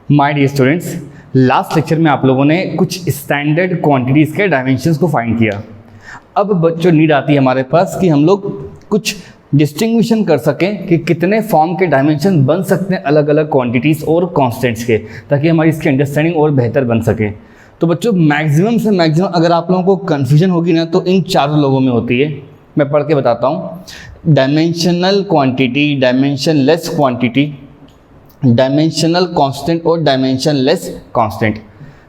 My dear students, last lecture में आप लोगों ने कुछ स्टैंडर्ड क्वांटिटीज़ के डायमेंशंस को फाइंड किया। अब बच्चों नीड आती है हमारे पास कि हम लोग कुछ डिस्टिंग्विशन कर सकें कि कितने फॉर्म के डायमेंशन बन सकते हैं अलग अलग क्वांटिटीज़ और कॉन्स्टेंट्स के, ताकि हमारी इसकी अंडरस्टैंडिंग और बेहतर बन सके। तो बच्चों मैक्सिमम से मैक्सिमम अगर आप लोगों को कन्फ्यूजन होगी ना तो इन चारों लोगों में होती है। मैं पढ़ के बताता हूँ। Dimensional quantity, dimensionless quantity, dimensional constant और डायमेंशनलेस कांस्टेंट।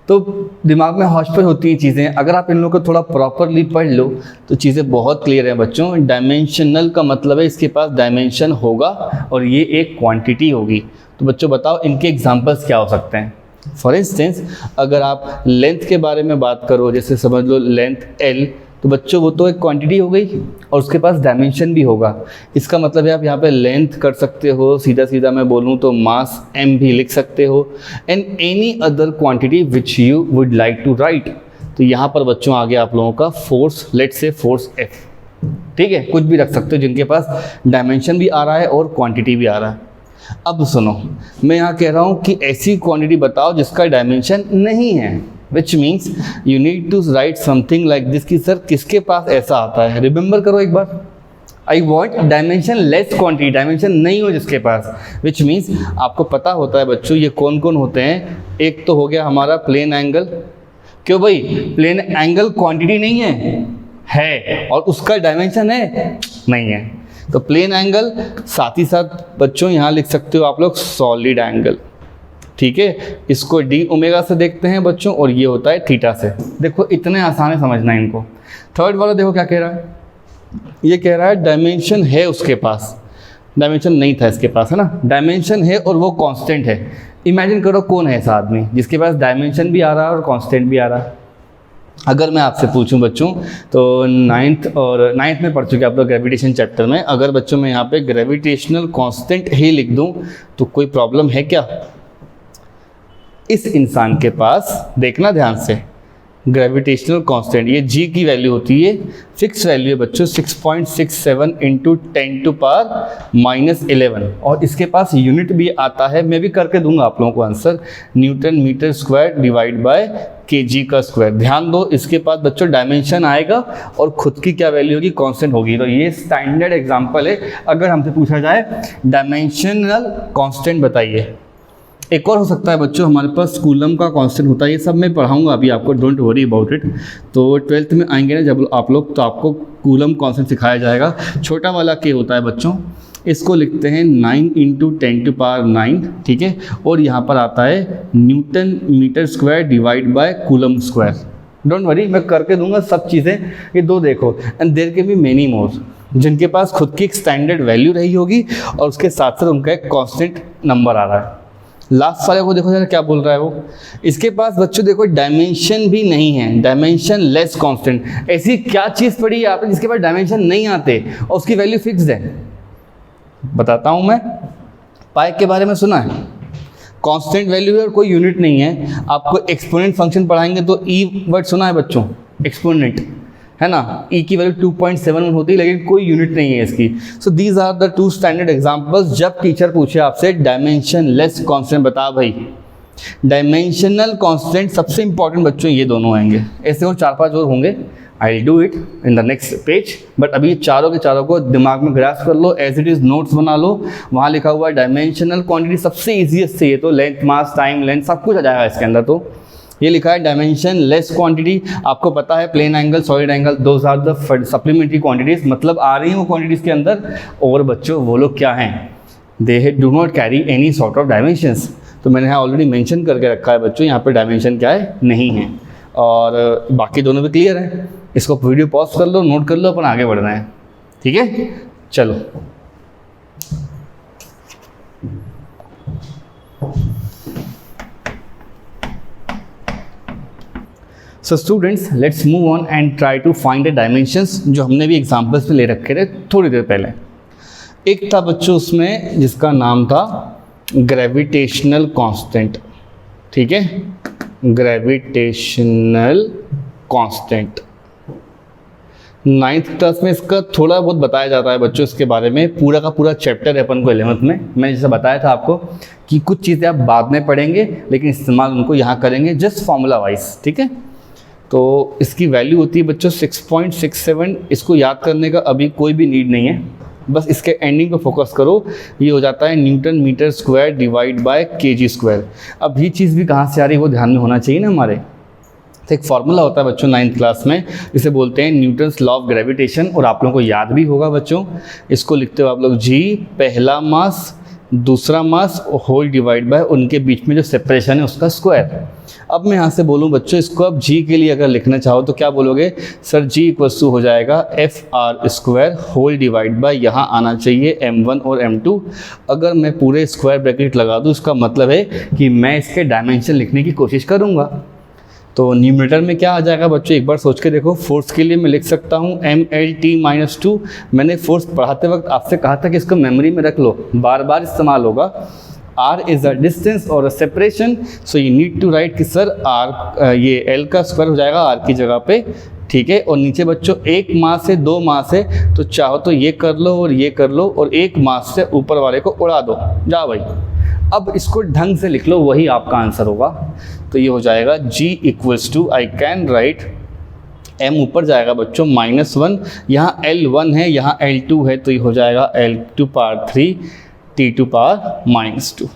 तो दिमाग में हौच-पौच होती हैं चीज़ें। अगर आप इन लोगों को थोड़ा प्रॉपरली पढ़ लो तो चीज़ें बहुत क्लियर हैं बच्चों। डायमेंशनल का मतलब है इसके पास डायमेंशन होगा और ये एक क्वांटिटी होगी। तो बच्चों बताओ इनके एग्जांपल्स क्या हो सकते हैं। फॉर इंस्टेंस अगर आप लेंथ के बारे में बात करो, जैसे समझ लो लेंथ L, तो बच्चों वो तो एक क्वांटिटी हो गई और उसके पास डायमेंशन भी होगा। इसका मतलब है आप यहाँ पे लेंथ कर सकते हो, सीधा सीधा मैं बोलूँ तो मास m भी लिख सकते हो, and any other quantity which you would like to write. तो यहाँ पर बच्चों आ गया आप लोगों का force, let's say force F, ठीक है, कुछ भी रख सकते हो जिनके पास डायमेंशन भी आ रहा है और क्वांटिटी भी आ रहा है। अब सुनो, मैं यहाँ कह रहा हूँ कि ऐसी क्वांटिटी बताओ जिसका डायमेंशन नहीं है, which means you need to write something like this कि सर किसके पास ऐसा आता है। रिमेंबर करो एक बार, I want dimensionless quantity, dimension नहीं हो जिसके पास, विच मीन्स आपको पता होता है बच्चों ये कौन कौन होते हैं। एक तो हो गया हमारा प्लेन एंगल। क्यों भाई, प्लेन एंगल क्वांटिटी नहीं है और उसका डायमेंशन है नहीं है। तो प्लेन एंगल, साथ ही साथ बच्चों यहाँ लिख सकते हो आप लोग सॉलिड एंगल, ठीक है। इसको डी ओमेगा से देखते हैं बच्चों और ये होता है थीटा से। देखो इतने आसान है समझना है इनको। थर्ड वाला देखो क्या कह रहा है, ये कह रहा है डायमेंशन है उसके पास, डायमेंशन नहीं था इसके पास, है ना। डायमेंशन है और वो कांस्टेंट है। इमेजिन करो कौन है ऐसा आदमी जिसके पास डायमेंशन भी आ रहा है और कांस्टेंट भी आ रहा है। अगर मैं आपसे पूछूं बच्चों तो नाइन्थ में पढ़ चुके आप लोग ग्रेविटेशन चैप्टर में, अगर बच्चों मैं यहाँ पे ग्रेविटेशनल कांस्टेंट ही लिख दूं तो कोई प्रॉब्लम है क्या। इस इंसान के पास देखना ध्यान से, ग्रेविटेशनल कांस्टेंट ये g की वैल्यू होती है, फिक्स वैल्यू है बच्चों 6.67 इंटू 10⁻⁻11 और इसके पास यूनिट भी आता है। मैं भी करके दूंगा आप लोगों को answer, newton metre square divide by kg का स्क्वायर। ध्यान दो इसके पास बच्चों डायमेंशन आएगा और खुद की क्या वैल्यू होगी, कांस्टेंट होगी। तो ये स्टैंडर्ड एग्जाम्पल है। अगर हमसे पूछा जाए डायमेंशनल कांस्टेंट बताइए। एक और हो सकता है बच्चों हमारे पास कूलम का कांस्टेंट होता है, ये सब मैं पढ़ाऊंगा अभी आपको, डोंट वरी अबाउट इट। तो 12th में आएंगे ना जब आप लोग तो आपको कूलम कांस्टेंट सिखाया जाएगा। छोटा वाला के होता है बच्चों, इसको लिखते हैं 9 इंटू 10⁻⁹, ठीक है, और यहाँ पर आता है newton metre square divide by coulomb square. Don't worry मैं करके दूंगा सब चीज़ें, ये दो देखो। And there can be many more जिनके पास खुद की एक स्टैंडर्ड वैल्यू रही होगी और उसके साथ साथ उनका एक कॉन्स्टेंट नंबर आ रहा है। लास्ट वाले को देखो जरा क्या बोल रहा है वो, इसके पास बच्चों देखो डायमेंशन भी नहीं है, डायमेंशन लेस कांस्टेंट। ऐसी क्या चीज़ पड़ी है आपने जिसके पास डायमेंशन नहीं आते और उसकी वैल्यू फिक्स्ड है। बताता हूँ मैं, पाई के बारे में सुना है, कांस्टेंट वैल्यू है और कोई यूनिट नहीं है। आपको एक्सपोनेंट फंक्शन पढ़ाएंगे तो ई वर्ड सुना है बच्चों, एक्सपोनेंट, है ना। ई की वैल्यू 2.71 होती है लेकिन कोई यूनिट नहीं है इसकी। So these are the two standard examples. जब टीचर पूछे आपसे डायमेंशन लेस कांस्टेंट बता भाई, डायमेंशनल कांस्टेंट सबसे इंपॉर्टेंट बच्चों ये दोनों आएंगे। ऐसे और 4-5 और होंगे, I will do it in the next page, but अभी चारों के चारों को दिमाग में ग्रास्प कर लो, एज इट इज़ नोट्स बना लो। वहाँ लिखा हुआ है डायमेंशनल क्वांटिटी सबसे ईजीएस्ट है, ये तो लेंथ मास टाइम लेंथ सब कुछ आ जाएगा इसके अंदर। तो ये लिखा है डायमेंशन लेस क्वांटिटी, आपको पता है plane angle solid angle, those are the supplementary quantities, मतलब आ रही हैं वो क्वांटिटीज़ के अंदर। और बच्चों वो लोग क्या हैं, they do not carry any sort of dimensions. तो मैंने यहाँ ऑलरेडी मेंशन करके रखा है बच्चों, यहाँ पर डायमेंशन क्या है, नहीं है। और बाकी दोनों भी क्लियर है। इसको वीडियो पॉज कर लो, नोट कर लो, अपन आगे बढ़ना है, ठीक है। चलो so students let's move on and try to find the dimensions जो हमने भी एग्जांपल्स में ले रखे थे थोड़ी देर पहले। एक था बच्चों उसमें जिसका नाम था ग्रेविटेशनल कांस्टेंट, ठीक है, ग्रेविटेशनल कांस्टेंट। नाइन्थ क्लास में इसका थोड़ा बहुत बताया जाता है बच्चों, इसके बारे में पूरा का पूरा चैप्टर है अपन को 11th में। मैंने जैसे बताया था आपको कि कुछ चीज़ें आप बाद में पढ़ेंगे लेकिन इस्तेमाल उनको यहाँ करेंगे जस्ट फॉर्मूला वाइज, ठीक है। तो इसकी वैल्यू होती है बच्चों 6.67। इसको याद करने का अभी कोई भी नीड नहीं है, बस इसके एंडिंग पे फोकस करो। ये हो जाता है newton metre square divide by KG square. अब ये चीज़ भी कहाँ से आ रही है वो ध्यान में होना चाहिए ना हमारे। तो एक फार्मूला होता है बच्चों 9th क्लास में, इसे बोलते हैं न्यूटन्स लॉ ऑफ ग्रेविटेशन, और आप लोगों को याद भी होगा बच्चों। इसको लिखते हो आप लोग जी पहला मास दूसरा मास होल डिवाइड बाय उनके बीच में जो सेपरेशन है उसका स्क्वायर। अब मैं यहाँ से बोलूँ बच्चों, इसको अब जी के लिए अगर लिखना चाहो तो क्या बोलोगे सर, जी इक्वल्स टू हो जाएगा F R square whole divide by यहाँ आना चाहिए m1 और m2। अगर मैं पूरे स्क्वायर ब्रैकेट लगा दूँ इसका मतलब है कि मैं इसके डायमेंशन लिखने की कोशिश करूँगा। तो न्यूमरेटर में क्या आ जाएगा बच्चों, एक बार सोच के देखो। फोर्स के लिए मैं लिख सकता हूँ MLT-2। मैंने फोर्स पढ़ाते वक्त आपसे कहा था कि इसको मेमोरी में रख लो, बार बार इस्तेमाल होगा। R इज़ अ डिस्टेंस और a separation, so you need to write कि सर R ये L का स्क्वायर हो जाएगा R की जगह पे, ठीक है। और नीचे बच्चों एक मास है दो मास है, तो चाहो तो ये कर लो और ये कर लो और एक मास से ऊपर वाले को उड़ा दो, जाओ भाई। अब इसको ढंग से लिख लो, वही आपका आंसर होगा। तो ये हो जाएगा G equals to I can write M ऊपर जाएगा बच्चों -1, यहाँ L1 है यहाँ L2 है, तो ये हो जाएगा L2 पावर 3 T2 पावर -2।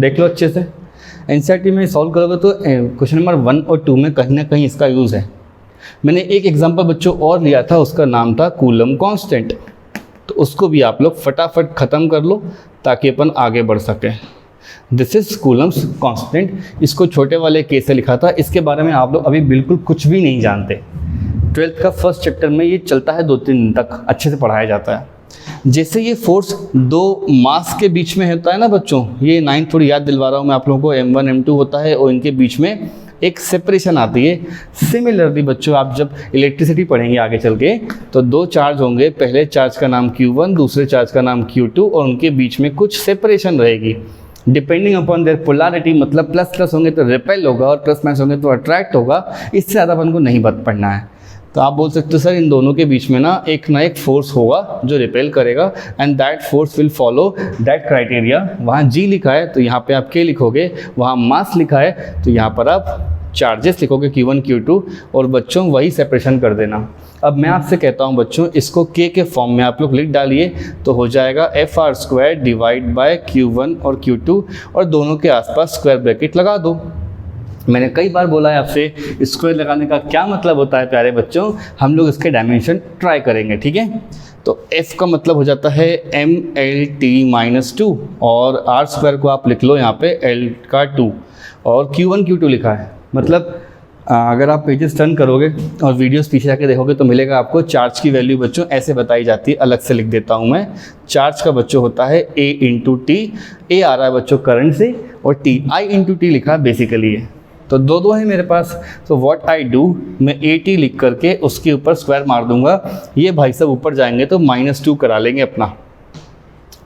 देख लो अच्छे से, एनसीईआरटी में सॉल्व करोगे तो क्वेश्चन नंबर 1 और 2 में कहीं ना कहीं इसका यूज़ है। मैंने एक एग्जांपल बच्चों और लिया था, उसका नाम था कूलम कांस्टेंट, तो उसको भी आप लोग फटाफट ख़त्म कर लो ताकि अपन आगे बढ़ सकें। दिस इज कूलम्स कांस्टेंट, इसको छोटे वाले केस से लिखा था। इसके बारे में आप लोग अभी बिल्कुल कुछ भी नहीं जानते। 12th का फर्स्ट चैप्टर में ये चलता है 2-3 दिन तक, अच्छे से पढ़ाया जाता है। जैसे ये फोर्स दो मास के बीच में होता है ना बच्चों, ये 9th थोड़ी याद दिलवा रहा हूँ मैं आप लोगों को, M1 M2 होता है और इनके बीच में एक सेपरेशन आती है। सिमिलरली बच्चों आप जब इलेक्ट्रिसिटी पढ़ेंगे आगे चल के, तो दो चार्ज होंगे, पहले चार्ज का नाम Q1 दूसरे चार्ज का नाम Q2, और उनके बीच में कुछ सेपरेशन रहेगी डिपेंडिंग अपॉन देयर पोलैरिटी। मतलब प्लस प्लस होंगे तो रिपेल होगा और प्लस माइनस होंगे तो अट्रैक्ट होगा। इससे ज़्यादा अपन को नहीं पढ़ना है। तो आप बोल सकते हो सर इन दोनों के बीच में ना एक फोर्स होगा जो रिपेल करेगा, and that force will follow that criteria. वहाँ G लिखा है तो यहाँ पे आप K लिखोगे, वहाँ मास लिखा है तो यहाँ पर आप चार्जेस लिखोगे Q1 Q2, और बच्चों वही सेपरेशन कर देना। अब मैं आपसे कहता हूँ बच्चों, इसको K के फॉर्म में आप लोग लिख डालिए तो हो जाएगा FR square divide bye Q1 और Q2, और दोनों के आसपास स्क्वायर ब्रैकेट लगा दो। मैंने कई बार बोला है आपसे स्क्वायर लगाने का क्या मतलब होता है प्यारे बच्चों, हम लोग इसके डायमेंशन ट्राई करेंगे, ठीक है। तो F का मतलब हो जाता है MLT-2, और R स्क्वायर को आप लिख लो यहाँ पे L का 2, और Q1 Q2 लिखा है। मतलब अगर आप पेजेस टर्न करोगे और वीडियोस पीछे जाके देखोगे तो मिलेगा आपको चार्ज की वैल्यू बच्चों ऐसे बताई जाती है, अलग से लिख देता हूँ मैं। चार्ज का बच्चों होता है A इंटू टी, A आ रहा है बच्चों करंट से, और T I इंटू टी लिखा है बेसिकली है। तो दो है मेरे पास, तो व्हाट आई डू, मैं AT लिख करके उसके ऊपर स्क्वायर मार दूंगा। ये भाई सब ऊपर जाएंगे तो -2 करा लेंगे अपना।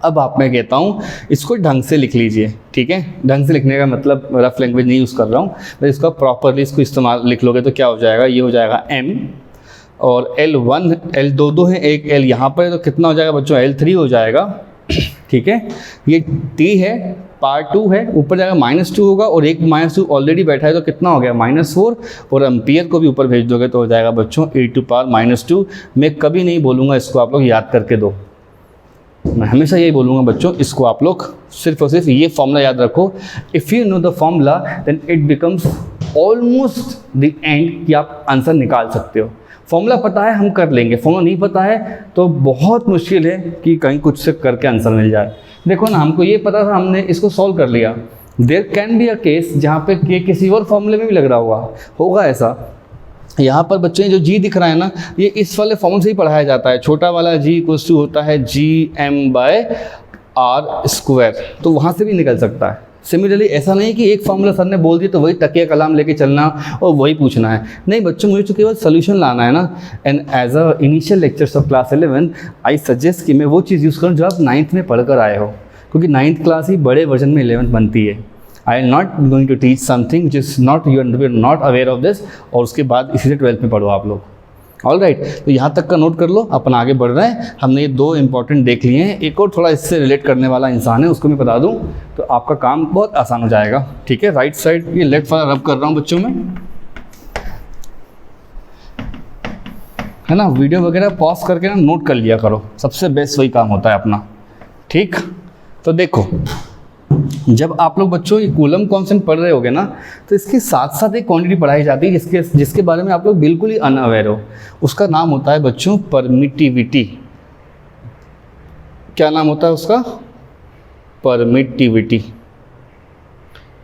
अब आप मैं कहता हूँ इसको ढंग से लिख लीजिए, ठीक है। ढंग से लिखने का मतलब रफ लैंग्वेज नहीं यूज़ कर रहा हूँ, तो इसका प्रॉपरली इसको इस्तेमाल लिख लोगे तो क्या हो जाएगा, ये हो जाएगा M, और L1 L2 है, एक L यहाँ पर है तो कितना हो जाएगा बच्चों, L3 हो जाएगा, ठीक है। ये T है, पार्ट 2 है, ऊपर जाएगा -2 होगा, और एक -2 ऑलरेडी बैठा है तो कितना हो गया -4, और एम्पियर को भी ऊपर भेज दोगे तो हो जाएगा बच्चों e⁻²। मैं कभी नहीं बोलूँगा इसको आप लोग याद करके दो, मैं हमेशा यही बोलूँगा बच्चों, इसको आप लोग सिर्फ और सिर्फ ये फॉर्मूला याद रखो। If you know the formula then it becomes almost the end, कि आप आंसर निकाल सकते हो। फॉर्मूला पता है हम कर लेंगे, फॉर्मूला नहीं पता है तो बहुत मुश्किल है कि कहीं कुछ से करके आंसर मिल जाए। देखो ना, हमको ये पता था, हमने इसको सॉल्व कर लिया। There can be a case जहाँ पे K किसी और फॉर्मूले में भी लग रहा होगा ऐसा। यहाँ पर बच्चों जो G दिख रहा है ना, ये इस वाले फॉर्मूले से ही पढ़ाया जाता है। छोटा वाला G इक्वल्स टू होता है GM/R स्क्वायर, तो वहाँ से भी निकल सकता है। सिमिलरली ऐसा नहीं कि एक फार्मूला सर ने बोल दिया तो वही तकिया कलाम लेके चलना और वही पूछना है। नहीं बच्चों, मुझे तो केवल सोल्यूशन लाना है ना। And as a initial lectures of class 11 I suggest कि मैं वो चीज़ यूज़ करूँ जो आप 9th में पढ़ कर आए हो, क्योंकि 9th क्लास ही बड़े वर्जन में 11th बनती है। I am not going to teach something which is not, you are not aware of this, और उसके बाद इसी से 12th में पढ़ो आप लोग। ऑलराइट, तो यहाँ तक का नोट कर लो, अपन आगे बढ़ रहे हैं। हमने ये 2 इंपॉर्टेंट देख लिए हैं, एक और थोड़ा इससे रिलेट करने वाला इंसान है, उसको मैं बता दूँ तो आपका काम बहुत आसान हो जाएगा। ठीक है, राइट साइड ये लेफ्ट वाला रब कर रहा हूँ बच्चों में, है ना। वीडियो वगैरह पॉज करके ना नोट कर लिया करो, सबसे बेस्ट वही काम होता है अपना। ठीक, तो देखो जब आप लोग बच्चों ये कूलम कांस्टेंट पढ़ रहे होगे ना, तो इसके साथ साथ एक क्वांटिटी पढ़ाई जाती है जिसके बारे में आप लोग बिल्कुल ही अनअवेयर हो। उसका नाम होता है बच्चों परमिटिविटी। क्या नाम होता है उसका? परमिटिविटी।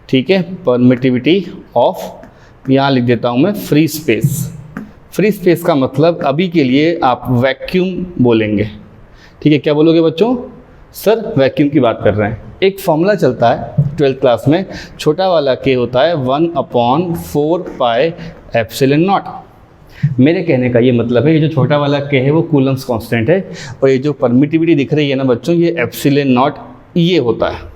ठीक है, परमिटिविटी ऑफ, यहाँ लिख देता हूँ मैं फ्री स्पेस। फ्री स्पेस का मतलब अभी के लिए आप वैक्यूम बोलेंगे। ठीक है, क्या बोलोगे बच्चों? सर वैक्यूम की बात कर रहे हैं। एक फॉर्मूला चलता है 12th क्लास में, छोटा वाला के होता है 1/4 पाई एप्सिलॉन नॉट। मेरे कहने का ये मतलब है, ये जो छोटा वाला के है वो कूलम्स कांस्टेंट है, और ये जो परमिटिविटी दिख रही है ना बच्चों, ये एप्सिलॉन नॉट ये होता है।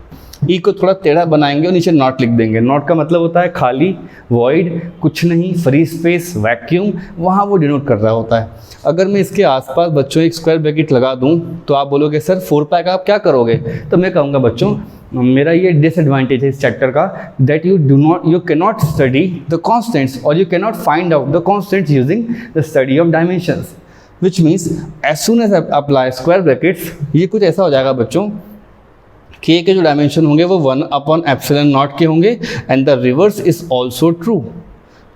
ई को थोड़ा टेढ़ा बनाएंगे और नीचे नॉट लिख देंगे। नॉट का मतलब होता है खाली, वॉइड, कुछ नहीं, फ्री स्पेस, वैक्यूम, वहाँ वो डिनोट कर रहा होता है। अगर मैं इसके आसपास बच्चों एक स्क्वायर ब्रैकेट लगा दूँ तो आप बोलोगे सर 4 पाई का आप क्या करोगे? तो मैं कहूँगा बच्चों मेरा ये डिसएडवांटेज है इस चैप्टर का, that you can not study the constants और you can not find out the constants using the study of dimensions, which means as soon as apply square brackets, ये कुछ ऐसा हो जाएगा बच्चों, के जो डायमेंशन होंगे वो 1/ε0 के होंगे, and the reverse is also true,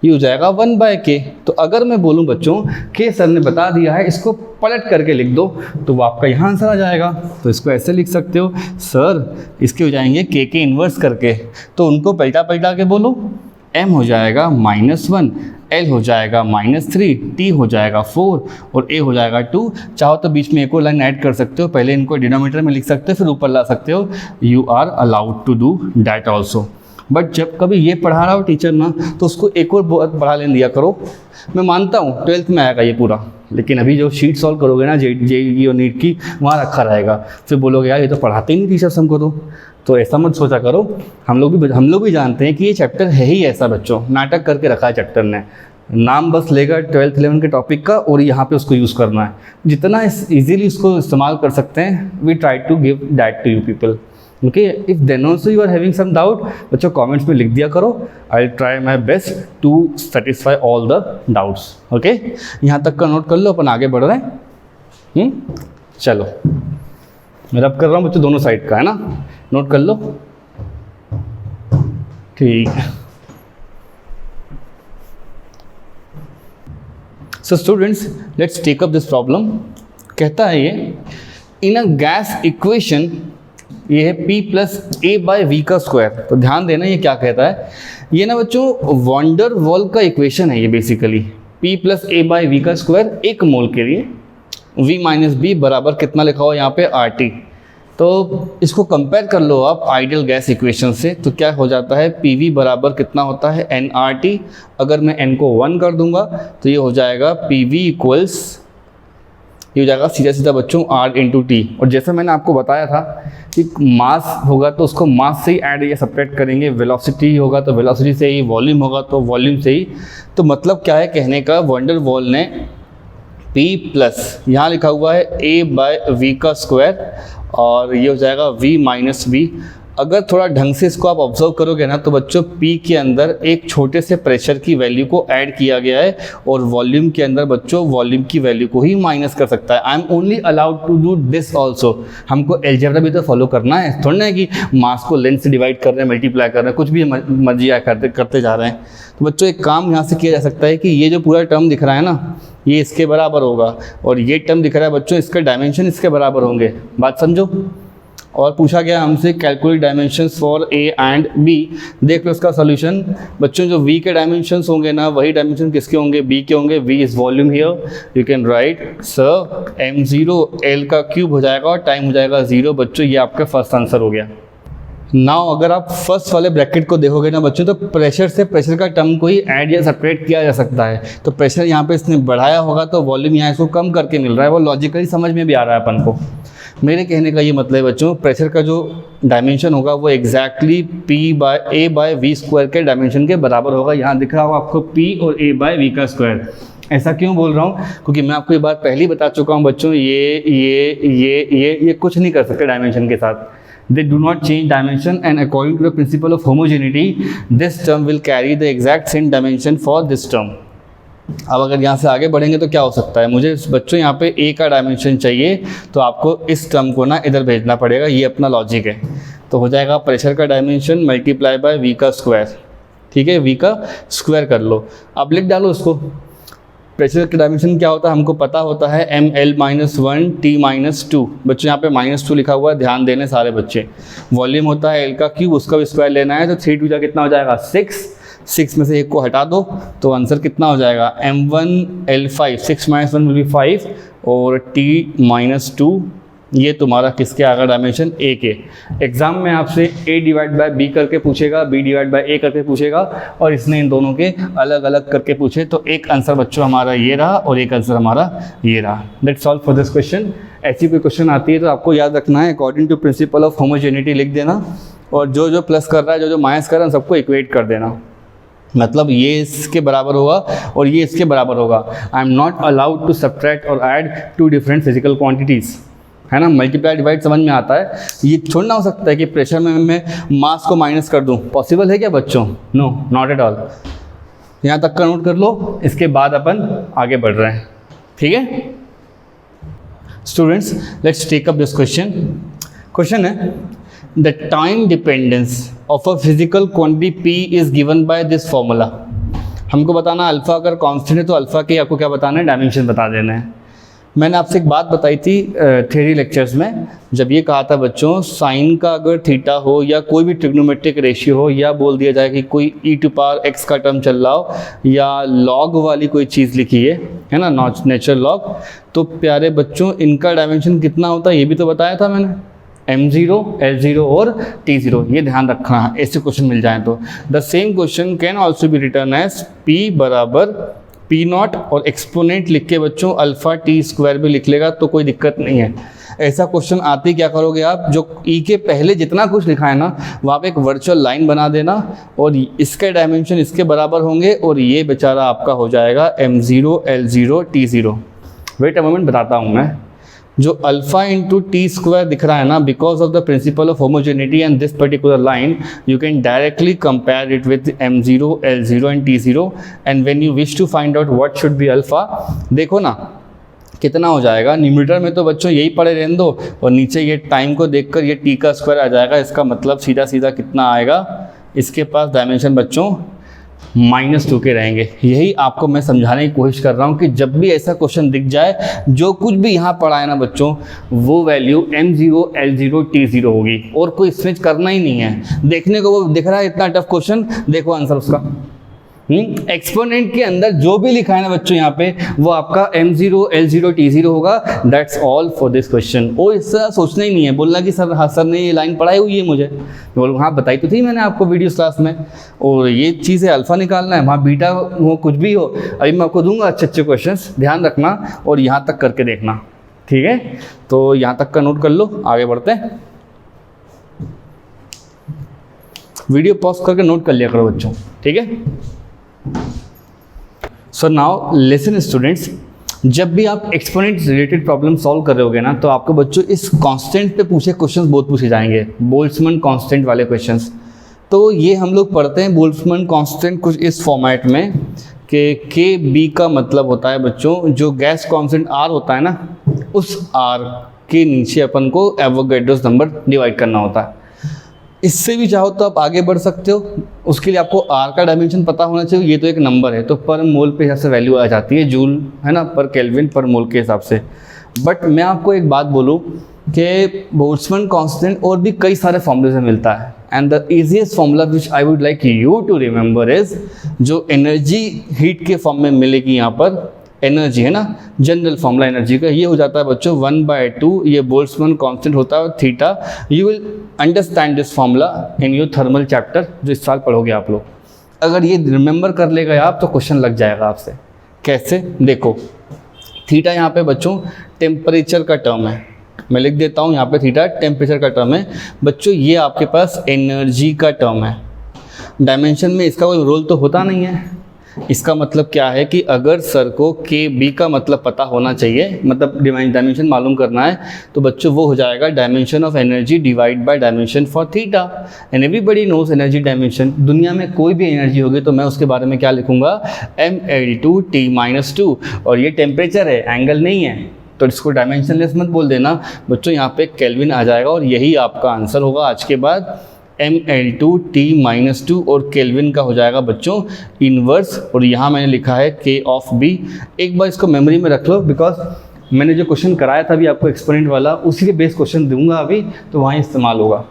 ये हो जाएगा 1/k। तो अगर मैं बोलूं बच्चों के सर ने बता दिया है इसको पलट करके लिख दो, तो वो आपका यहाँ आंसर आ जाएगा। तो इसको ऐसे लिख सकते हो, सर इसके हो जाएंगे के इन्वर्स करके, तो उनको पलटा के बोलो, m हो जाएगा -1, l हो जाएगा -3, t हो जाएगा 4 और a हो जाएगा 2। चाहो तो बीच में एक और लाइन ऐड कर सकते हो, पहले इनको डिनोमिनेटर में लिख सकते हो फिर ऊपर ला सकते हो, you are allowed to do that also. But जब कभी ये पढ़ा रहा हो टीचर ना, तो उसको एक और बहुत बढ़ा लेने दिया करो। मैं मानता हूँ 12th में आएगा ये पूरा, लेकिन अभी जो शीट सॉल्व करोगे ना जेईई और नीट की, वहाँ रखा रहेगा, फिर बोलोगे यार ये तो पढ़ाते ही नहीं टीचर्स हमको। तो ऐसा मत सोचा करो, हम लोग भी जानते हैं कि ये चैप्टर है ही ऐसा बच्चों, नाटक करके रखा है चैप्टर ने, नाम बस लेगा 12th 11 के टॉपिक का और यहाँ पे उसको यूज़ करना है। जितना इजीली उसको इस्तेमाल कर सकते हैं, we try to give that to you people. Okay, if then also you are having some doubt बच्चों कमेंट्स में लिख दिया करो, I will try my best to satisfy all the doubts. Okay, यहाँ तक का नोट कर लो, अपन आगे बढ़ रहे हैं। चलो मैं रब कर रहा हूँ बच्चों दोनों साइड का, है ना, नोट कर लो। ठीक है, so students let's take up this problem. कहता है ये इन अ गैस इक्वेशन, ये है P + A/V का स्क्वायर। तो ध्यान देना ये क्या कहता है, ये ना बच्चों वॉन्डर वॉल का इक्वेशन है ये बेसिकली। P + A/V का स्क्वायर 1 मोल के लिए, V - B बराबर कितना लिखा हुआ यहाँ पे RT। तो इसको कंपेयर कर लो आप आइडियल गैस इक्वेशन से, तो क्या हो जाता है PV बराबर कितना होता है nRT। अगर मैं n को 1 कर दूंगा तो ये हो जाएगा PV इक्वल्स, ये हो जाएगा सीधा बच्चों R × T। और जैसे मैंने आपको बताया था कि मास होगा तो उसको मास से ही ऐड या सब्ट्रैक्ट करेंगे, वेलोसिटी होगा तो वेलोसिटी से ही, वॉल्यूम होगा तो वॉल्यूम से ही। तो मतलब क्या है कहने का, वंडर वॉल ने P+ यहाँ लिखा हुआ है A/V का स्क्वायर और ये हो जाएगा V - V। अगर थोड़ा ढंग से इसको आप ऑब्जर्व करोगे ना तो बच्चों P के अंदर एक छोटे से प्रेशर की वैल्यू को ऐड किया गया है और वॉल्यूम के अंदर बच्चों वॉल्यूम की वैल्यू को ही माइनस कर सकता है। I am only allowed to do this also. हमको एलजेब्रा भी तो फॉलो करना है, थोड़ा ना है कि मास को लेंथ से डिवाइड कर रहे हैं, मल्टीप्लाई कर रहे हैं, कुछ भी मर्जी करते जा रहे हैं। तो बच्चों एक काम यहाँ से किया जा सकता है कि ये जो पूरा टर्म दिख रहा है ना, ये इसके बराबर होगा और ये टर्म दिख रहा है बच्चों, इसके डायमेंशन इसके बराबर होंगे। बात समझो। और पूछा गया हमसे calculate dimensions for A and B। देख लो इसका सॉल्यूशन बच्चों, जो V के डायमेंशंस होंगे ना वही डायमेंशन किसके होंगे, B के होंगे। V is volume here, you can write sir m0 L का क्यूब हो जाएगा और टाइम हो जाएगा 0। बच्चों ये आपका फर्स्ट आंसर हो गया। नाउ अगर आप फर्स्ट वाले ब्रैकेट को देखोगे ना बच्चों, तो प्रेशर से प्रेशर का टर्म को ही ऐड या सेपरेट किया जा सकता है। तो प्रेशर यहाँ पे इसने बढ़ाया होगा तो वॉल्यूम यहाँ इसको कम करके मिल रहा है, वो लॉजिकली समझ में भी आ रहा है अपन को। मेरे कहने का ये मतलब है बच्चों, प्रेशर का जो डायमेंशन होगा वो एग्जैक्टली P/A/V स्क्वायर के डायमेंशन के बराबर होगा। यहाँ दिख रहा होगा आपको P और A/V का स्क्वायर। ऐसा क्यों बोल रहा हूँ? क्योंकि मैं आपको ये बात पहले ही बता चुका हूँ बच्चों, ये कुछ नहीं कर सकते डायमेंशन के साथ। They do not change dimension and according to the principle of homogeneity, this term will carry the exact same dimension for this term. अब अगर यहाँ से आगे बढ़ेंगे तो क्या हो सकता है, मुझे बच्चों यहाँ पे a का डायमेंशन चाहिए तो आपको इस टर्म को ना इधर भेजना पड़ेगा, ये अपना लॉजिक है। तो हो जाएगा प्रेशर का डायमेंशन मल्टीप्लाई बाय v का स्क्वायर, ठीक है, v का स्क्वायर कर लो। अब लिख डालो उसको। प्रेशर का डायमेंशन क्या होता है हमको पता होता है, ml-1 t-2। बच्चों यहाँ पे -2 लिखा हुआ है, ध्यान देने सारे बच्चे। वॉल्यूम होता है L का क्यूब, उसका भी स्क्वायर लेना है, तो 3 2 कितना हो जाएगा 6 में से एक को हटा दो तो आंसर कितना हो जाएगा m1l5, 6 - 1 will be 5 और t-2, ये तुम्हारा किसके आएगा डायमेंशन a के। एग्जाम में आपसे a/b करके पूछेगा, b/a करके पूछेगा और इसने इन दोनों के अलग अलग करके पूछे, तो एक आंसर बच्चों हमारा ये रहा और एक आंसर हमारा ये रहा। That's all for this question. ऐसी कोई क्वेश्चन आती है तो आपको याद रखना है according to principle of homogeneity लिख देना, और जो जो प्लस कर रहा है, जो जो माइनस कर रहा है, सबको इक्वेट कर देना। मतलब ये इसके बराबर होगा और ये इसके बराबर होगा। I am not allowed to subtract और ऐड 2 डिफरेंट फिजिकल क्वांटिटीज़, है ना। मल्टीप्लाई डिवाइड समझ में आता है। ये छोड़ना हो सकता है कि प्रेशर में मैं मास को माइनस कर दूं, पॉसिबल है क्या बच्चों? No, not at all. यहाँ तक का नोट कर लो, इसके बाद अपन आगे बढ़ रहे हैं, ठीक है students. Let's take up this question. Question है the time dependence of a physical quantity P is given by this formula. हमको बताना अल्फा अगर कांस्टेंट है तो अल्फा के आपको क्या बताना है, डायमेंशन बता देना है। मैंने आपसे एक बात बताई थी थ्योरी लेक्चर्स में, जब ये कहा था बच्चों साइन का अगर थीटा हो या कोई भी ट्रिग्नोमेट्रिक रेशियो हो, या बोल दिया जाए कि कोई e⁻x का टर्म चल रहा हो या लॉग वाली कोई चीज़ लिखी है ना, नेचुरल लॉग, तो प्यारे बच्चों इनका डायमेंशन कितना होता है ये भी तो बताया था मैंने, m0, l0 और t0। ये ध्यान रखना है, ऐसे क्वेश्चन मिल जाए तो। The same question can also be return as p बराबर p0 और एक्सपोनेंट लिख के बच्चों अल्फा t² भी लिख लेगा तो कोई दिक्कत नहीं है। ऐसा क्वेश्चन आते ही क्या करोगे आप, जो e के पहले जितना कुछ लिखा है ना वहाँ पे एक वर्चुअल लाइन बना देना और इसके डायमेंशन इसके बराबर होंगे और ये बेचारा आपका हो जाएगा m0, l0, t0। Wait a moment, बताता हूँ मैं। जो अल्फा इंटू t² दिख रहा है ना, because of the principle of homogeneity and this particular line you can directly compare it with m0, l0 and t0 and when you wish to find out what should be alpha, देखो ना कितना हो जाएगा। Numerator में तो बच्चों यही पड़े रहने दो और नीचे ये टाइम को देखकर ये t का स्क्वायर आ जाएगा। इसका मतलब सीधा सीधा कितना आएगा, इसके पास डायमेंशन बच्चों -2 के रहेंगे। यही आपको मैं समझाने की कोशिश कर रहा हूँ कि जब भी ऐसा क्वेश्चन दिख जाए, जो कुछ भी यहाँ पढ़ा है ना बच्चों, वो वैल्यू m0, l0, t0 होगी और कोई स्विच करना ही नहीं है। देखने को वो दिख रहा है इतना टफ क्वेश्चन, देखो आंसर उसका। एक्सपोनेंट के अंदर जो भी लिखा है ना बच्चों यहाँ पे, वो आपका m0, l0, t0 होगा। That's all for this question. और इससे सोचना ही नहीं है, बोलना कि सर हाँ सर ने ये लाइन पढ़ाई हुई है मुझे, बोल हाँ बताई तो थी मैंने आपको वीडियो क्लास में, और ये चीज़ है अल्फ़ा निकालना है, वहाँ बीटा हो कुछ भी हो। अभी मैं आपको दूंगा अच्छे अच्छे क्वेश्चन, ध्यान रखना और यहाँ तक करके देखना, ठीक है। तो यहाँ तक का नोट कर लो, आगे बढ़ते हैं। वीडियो पॉज करके नोट कर लिया करो बच्चों, ठीक है। सो नाउ लिसन स्टूडेंट्स, जब भी आप एक्सपोनेंट रिलेटेड प्रॉब्लम सॉल्व कर रहे होगे ना, तो आपको बच्चों इस कांस्टेंट पे पूछे क्वेश्चंस बहुत पूछे जाएंगे, बोल्ट्जमैन कांस्टेंट वाले क्वेश्चंस। तो ये हम लोग पढ़ते हैं बोल्ट्जमैन कांस्टेंट कुछ इस फॉर्मेट में कि के बी का मतलब होता है बच्चों, जो गैस कांस्टेंट आर होता है ना, उस आर के नीचे अपन को एवोगैड्रोस नंबर डिवाइड करना होता है। इससे भी चाहो तो आप आगे बढ़ सकते हो, उसके लिए आपको आर का डायमेंशन पता होना चाहिए। ये तो एक नंबर है, तो पर मोल पे हिसाब से वैल्यू आ जाती है, जूल है ना, पर केल्विन पर मोल के हिसाब से। बट मैं आपको एक बात बोलूँ कि बोल्ट्जमैन कांस्टेंट और भी कई सारे फॉर्मूले से मिलता है, and the easiest formula which I would like you to remember is, जो एनर्जी हीट के फॉर्म में मिलेगी यहाँ पर, एनर्जी है ना, जनरल फॉर्मूला एनर्जी का ये हो जाता है बच्चों 1/2, ये बोल्ट्जमैन कांस्टेंट होता है theta. You will understand this formula in your thermal chapter, जो इस साल पढ़ोगे आप लोग। अगर ये रिमेंबर कर लेगा आप तो क्वेश्चन लग जाएगा आपसे। कैसे, देखो थीटा यहाँ पे बच्चों टेम्परेचर का टर्म है, मैं लिख देता हूँ यहाँ पे थीटा टेम्परेचर का टर्म है बच्चों। ये आपके पास एनर्जी का टर्म है, डायमेंशन में इसका कोई रोल तो होता नहीं है, इसका मतलब क्या है कि अगर सर को के बी का मतलब पता होना चाहिए, मतलब डायमेंशन मालूम करना है, तो बच्चों वो हो जाएगा dimension of energy divide by dimension for theta. And everybody knows energy dimension. दुनिया में कोई भी एनर्जी होगी तो मैं उसके बारे में क्या लिखूंगा, mL2T-2, और ये टेम्परेचर है, एंगल नहीं है, तो इसको डायमेंशनलेस मत बोल देना बच्चों। यहाँ पे केल्विन आ जाएगा और यही आपका आंसर होगा आज के बाद, mL2T-2, और केल्विन का हो जाएगा बच्चों इन्वर्स, और यहाँ मैंने लिखा है K ऑफ B। एक बार इसको मेमोरी में रख लो, बिकॉज मैंने जो क्वेश्चन कराया था अभी आपको एक्सपोनेंट वाला, उसी के बेस क्वेश्चन दूंगा अभी, तो वहाँ इस्तेमाल होगा।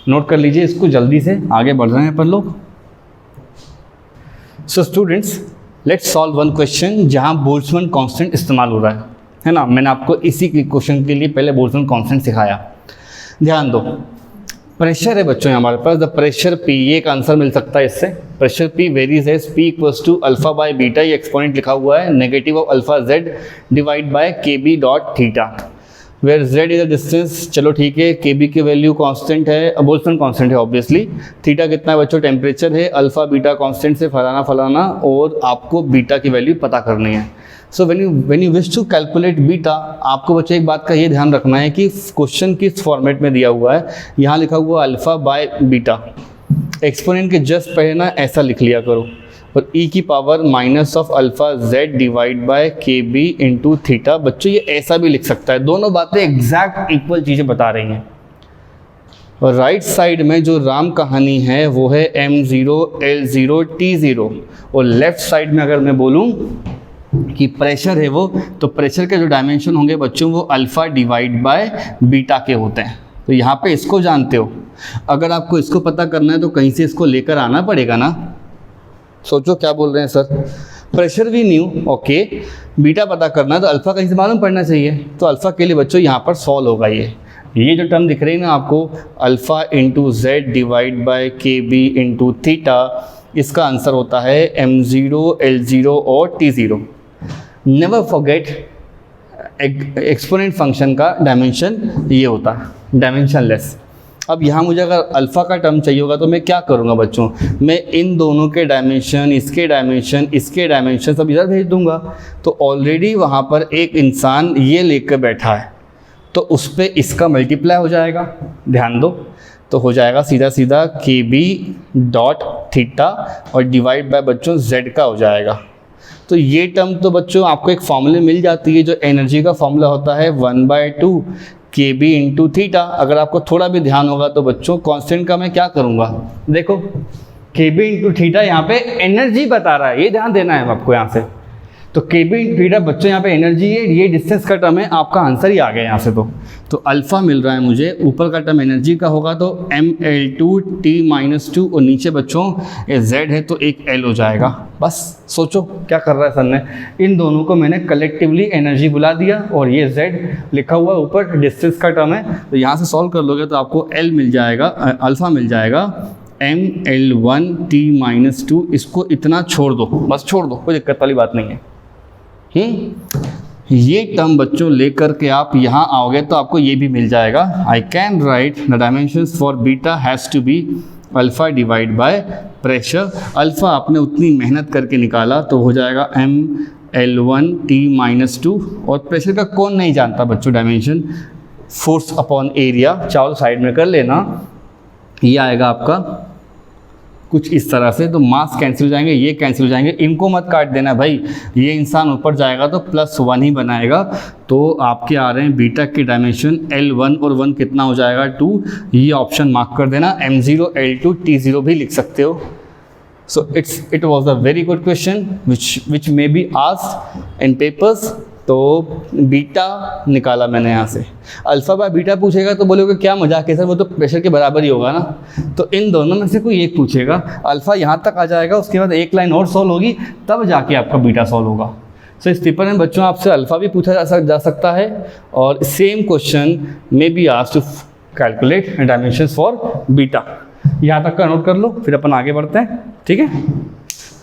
नोट कर लीजिए इसको, जल्दी से आगे बढ़ रहे हैं अपन लोग। सो students, let's solve one question जहाँ बोल्ट्जमैन कांस्टेंट इस्तेमाल हो रहा है ना। मैंने आपको इसी क्वेश्चन के लिए पहले बोल्ट्जमैन कांस्टेंट सिखाया। ध्यान दो, प्रेशर है बच्चों हमारे पास, द प्रेशर P, ये एक आंसर मिल सकता है इससे। Pressure P varies as P equals to alpha by beta, ये एक्सपोनेंट लिखा हुआ है, negative of alpha Z divide by KB dot theta, where Z is a distance. चलो ठीक है, KB की वैल्यू कांस्टेंट है, बोल्ट्जमैन कांस्टेंट है ऑब्वियसली। थीटा कितना है बच्चों, टेम्परेचर है, अल्फा बीटा कांस्टेंट से फलाना फलाना, और आपको बीटा की वैल्यू पता करनी है। So when you wish to calculate beta, आपको बच्चों एक बात का ये ध्यान रखना है कि क्वेश्चन किस फॉर्मेट में दिया हुआ है। यहाँ लिखा हुआ अल्फा बाय बीटा, एक्सपोनेंट के जस्ट पहले ना ऐसा लिख लिया करो, और e की power minus of alpha Z divide by KB into theta. बच्चों ये ऐसा भी लिख सकता है, दोनों बातें एग्जैक्ट इक्वल चीज़ें बता रही हैं। और राइट साइड में जो राम कहानी है वो है M0L0T0, और लेफ्ट साइड में अगर मैं बोलूँ कि प्रेशर है वो, तो प्रेशर के जो डायमेंशन होंगे बच्चों वो अल्फ़ा डिवाइड बाय बीटा के होते हैं। तो यहाँ पे इसको जानते हो, अगर आपको इसको पता करना है तो कहीं से इसको लेकर आना पड़ेगा ना। सोचो क्या बोल रहे हैं सर, प्रेशर भी न्यू, ओके, बीटा पता करना है तो अल्फ़ा कहीं से मालूम पड़ना चाहिए। तो अल्फ़ा के लिए बच्चों यहाँ पर सॉल्व होगा ये जो टर्म दिख रही है ना आपको, alpha into Z divide by KB into theta, इसका आंसर होता है M0L0 और T0। Never forget exponent function का डायमेंशन ये होता है, डायमेंशनलेस। अब यहाँ मुझे अगर अल्फ़ा का टर्म चाहिए होगा तो मैं क्या करूँगा बच्चों, मैं इन दोनों के डायमेंशन, इसके डायमेंशन सब इधर भेज दूँगा। तो ऑलरेडी वहाँ पर एक इंसान ये लेकर बैठा है, तो उस पर इसका मल्टीप्लाई हो जाएगा, ध्यान दो, तो हो जाएगा सीधा सीधा KB डॉट थीटा और डिवाइड बाय बच्चों Z का हो जाएगा। तो ये टर्म तो बच्चों आपको एक फॉर्मूले मिल जाती है, जो एनर्जी का फॉर्मूला होता है 1/2 KB इंटू थीटा। अगर आपको थोड़ा भी ध्यान होगा तो बच्चों कांस्टेंट का मैं क्या करूँगा, देखो KB इंटू थीटा यहाँ पे एनर्जी बता रहा है, ये ध्यान देना है आपको यहाँ से। तो KB इंटू थीटा बच्चों यहाँ पे एनर्जी है, ये डिस्टेंस का टर्म है, आपका आंसर ही आ गया यहाँ से। तो अल्फ़ा मिल रहा है मुझे, ऊपर का टर्म एनर्जी का होगा तो mL2T-2, और नीचे बच्चों ये Z है तो एक L हो जाएगा। बस सोचो क्या कर रहा है सर ने, इन दोनों को मैंने कलेक्टिवली एनर्जी बुला दिया, और ये Z लिखा हुआ ऊपर डिस्टेंस का टर्म है। तो यहाँ से सॉल्व कर लोगे तो आपको L मिल जाएगा, अल्फ़ा मिल जाएगा mL1T-2। इसको इतना छोड़ दो, बस छोड़ दो, कोई दिक्कत वाली बात नहीं है। ये टर्म बच्चों लेकर के आप यहाँ आओगे तो आपको ये भी मिल जाएगा। I can write the dimensions for beta has to be alpha divide by pressure. Alpha आपने उतनी मेहनत करके निकाला तो हो जाएगा mL1T-2, और प्रेशर का कौन नहीं जानता बच्चों डायमेंशन, फोर्स अपॉन एरिया। चारों साइड में कर लेना, ये आएगा आपका कुछ इस तरह से। तो मास कैंसिल हो जाएंगे, ये कैंसिल हो जाएंगे, इनको मत काट देना भाई, ये इंसान ऊपर जाएगा तो +1 ही बनाएगा। तो आपके आ रहे हैं बीटा के डायमेंशन L1, और 1 कितना हो जाएगा 2, ये ऑप्शन मार्क कर देना। M0L2T0 भी लिख सकते हो। So it was a very good question which may be asked in papers. तो बीटा निकाला मैंने यहाँ से, अल्फ़ा बाय बीटा पूछेगा तो बोलोगे क्या मजाक है सर, वो तो प्रेशर के बराबर ही होगा ना। तो इन दोनों में से कोई एक पूछेगा, अल्फ़ा यहाँ तक आ जाएगा, उसके बाद एक लाइन और सॉल्व होगी, तब जाके आपका बीटा सॉल्व होगा। सो इस पेपर में बच्चों आपसे अल्फ़ा भी पूछा जा सकता है, और सेम क्वेश्चन में be asked to calculate dimensions for beta. यहाँ तक का नोट कर लो, फिर अपन आगे बढ़ते हैं, ठीक है।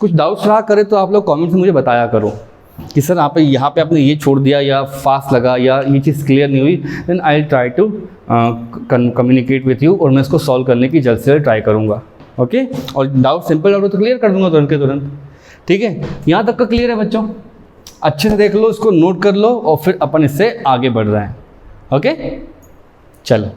कुछ डाउट्स रहा करे तो आप लोग कॉमेंट में मुझे बताया करो कि सर आप यहाँ पे आपने ये छोड़ दिया, या फास्ट लगा, या ये चीज़ क्लियर नहीं हुई। Then I will try to communicate with you, और मैं इसको सॉल्व करने की जल्द से जल्द ट्राई करूँगा। ओके, और डाउट सिंपल डाउट तो क्लियर कर दूंगा तुरंत के तुरंत। ठीक है, यहाँ तक का क्लियर है बच्चों? अच्छे से देख लो, इसको नोट कर लो और फिर अपन इससे आगे बढ़ रहे हैं। ओके, चलो।